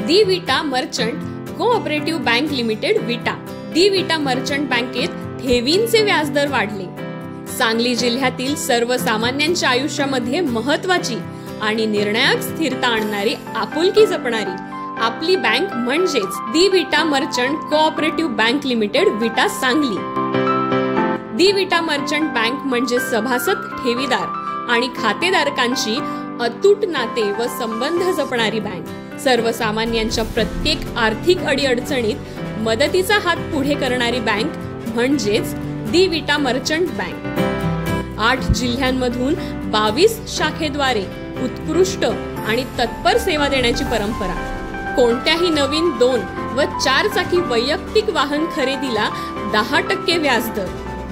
दी विटा merchant cooperative bank limited विटा. दी विटा मर्चंट बँकेत ठेवींचे व्याजदर वाढले. सांगली जिल्ह्यातील सर्वसामान्यांच्या आयुष्यामध्ये महत्त्वाची आणि निर्णायक स्थिरता आणणारी, आपुलकी जपणारी आपली बँक म्हणजेच दी विटा मर्चंट कोऑपरेटिव्ह बँक लिमिटेड विटा सांगली. दी विटा मर्चंट बँक म्हणजे सभासद, ठेवीदार आणि खातेधारकांची अतूट नाते व संबंध जपणारी बँक. सर्वसामान्यांच्या प्रत्येक आर्थिक अडीअडचणीत मदतीचा हात पुढे करणारी बँक म्हणजेच दी विटा मर्चंट बँक. 8 जिल्ह्यांमधून 22 शाखेद्वारे उत्कृष्ट आणि तत्पर सेवा देण्याची परंपरा. कोणत्याही नवीन 2 व 4 चाकी वैयक्तिक वाहन खरेदीला 10% व्याजदर,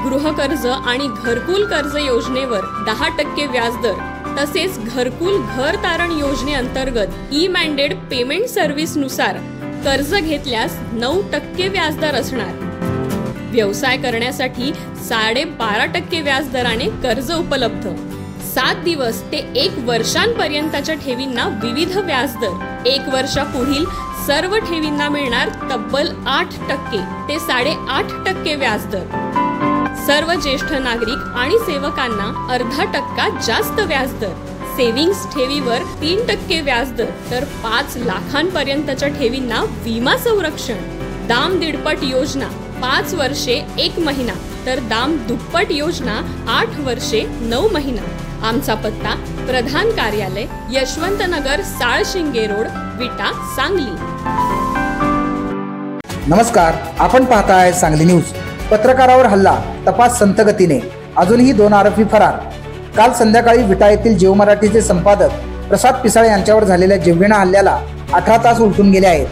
गृहकर्ज आणि घरकुल कर्ज योजनेवर 10% व्याजदर, तसेच घरकुल घर तारण योजनेअंतर्गत ई-मॅन्डेट पेमेंट सर्व्हिस नुसार कर्ज घेतल्यास 9% व्याजदर असणार. व्यवसाय करण्यासाठी 12.5% व्याजदराने कर्ज उपलब्ध. 7 दिवस ते 1 वर्षांपर्यंतच्या ठेवींना विविध व्याजदर. 1 वर्षापुढील सर्व ठेवींना मिळणार तब्बल 8% ते 8.5% व्याजदर. सर्व ज्येष्ठ नागरिक आणि सेवकांना 0.5% जास्त व्याजदर. सेव्हिंग्स ठेवीवर 3% व्याजदर, तर 5 लाखांपर्यंतच्या ठेवींना विमा संरक्षण. दाम दीडपट योजना 5 वर्षे 1 महिना, तर दाम दुप्पट योजना 8 वर्षे 9 महिना. आमचा पत्ता प्रधान कार्यालय, यशवंतनगर, साळशिंगे रोड, विटा सांगली. नमस्कार, आपण पाहताय सांगली न्यूज. पत्रकारावर हल्ला, तपास संथ गतीने, अजूनही 2 आरोपी फरार. काल संध्याकाळी विटा येथील जीव मराठीचे संपादक प्रसाद पिसाळे यांच्यावर झालेल्या जीवघेणा हल्ल्याला 18 तास उलटून गेले आहेत.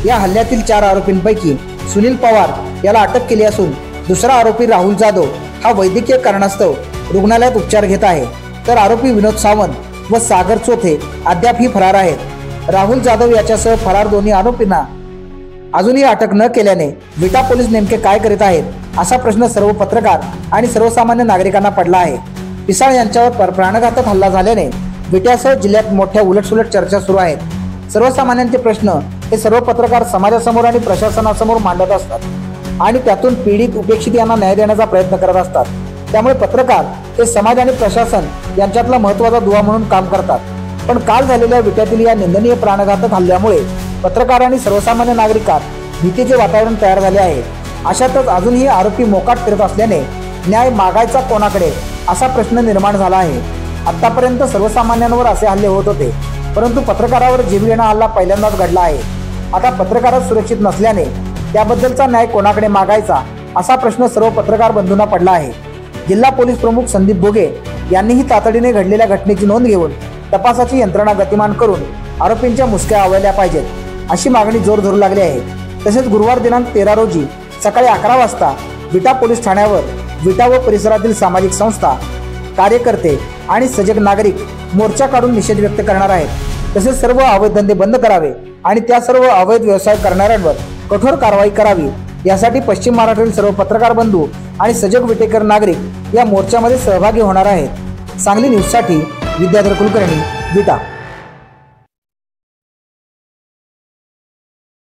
या हल्ल्यातील 4 आरोपींपैकी सुनील पवार याला अटक केली असून दुसरा आरोपी राहुल जाधव हा वैद्यकीय कारणास्तव रुग्णालयात उपचार घेत आहे, तर आरोपी विनोद सावंत व सागर चोथे अद्यापही फरार आहेत. राहुल जाधव याच्यासह फरार दोन्ही आरोपींना अजूनही अटक न केल्याने विटा पोलीस नेमके काय करीत आहेत असा प्रश्न सर्व पत्रकार आणि सर्वसामान्य नागरिकांना पडला आहे. पिसाळे यांच्यावर प्राणघातक हल्ला झाल्याने विट्यासह जिल्ह्यात मोठ्या उलटसुलट चर्चा सुरू आहेत. सर्वसामान्यांचे प्रश्न हे सर्व पत्रकार समाजासमोर आणि प्रशासनासमोर मांडत असतात आणि त्यातून पीडित, उपेक्षित यांना न्याय देण्याचा प्रयत्न करत असतात. त्यामुळे पत्रकार हे समाज आणि प्रशासन यांच्यातला महत्त्वाचा दुवा म्हणून काम करतात. पण काल झालेल्या विट्यातील या निंदनीय प्राणघातक हल्ल्यामुळे पत्रकार आणि सर्वसामान्य नागरिकांत भीतीचे वातावरण तयार झाले आहे. अशातच अजूनही आरोपी मोकाट फिरत असल्याने न्याय मागायचा कोणाकडे असा प्रश्न निर्माण झाला आहे. आतापर्यंत सर्वसामान्यांवर असे हल्ले होत होते, परंतु पत्रकारावर जीवघेणा हल्ला पहिल्यांदाच घडला आहे. आता पत्रकारच सुरक्षित नसल्याने त्याबद्दलचा न्याय कोणाकडे मागायचा असा प्रश्न सर्व पत्रकार बंधूंना पडला आहे. जिल्हा पोलीस प्रमुख संदीप भोगे यांनीही तातडीने घडलेल्या घटनेची नोंद घेऊन तपासाची यंत्रणा गतिमान करून आरोपींच्या मुसक्या आवळल्या पाहिजेत अशी मागणी जोर धरू लागली आहे. तसेच गुरुवार दिनांक 13 रोजी सकाळी 11 वाजता विटा पोलीस ठाण्यावर विटा व परिसरातील सामाजिक संस्था, कार्यकर्ते आणि सजग नागरिक मोर्चा काढून निषेध व्यक्त करणार आहेत. तसेच सर्व अवैध धंदे बंद करावे आणि त्या सर्व अवैध व्यवसाय करणाऱ्यांवर कठोर कारवाई करावी यासाठी पश्चिम महाराष्ट्रातील सर्व पत्रकार बंधू आणि सजग विटेकर नागरिक या मोर्चामध्ये सहभागी होणार आहेत. सांगली न्यूजसाठी विद्याधर कुलकर्णी, विटा.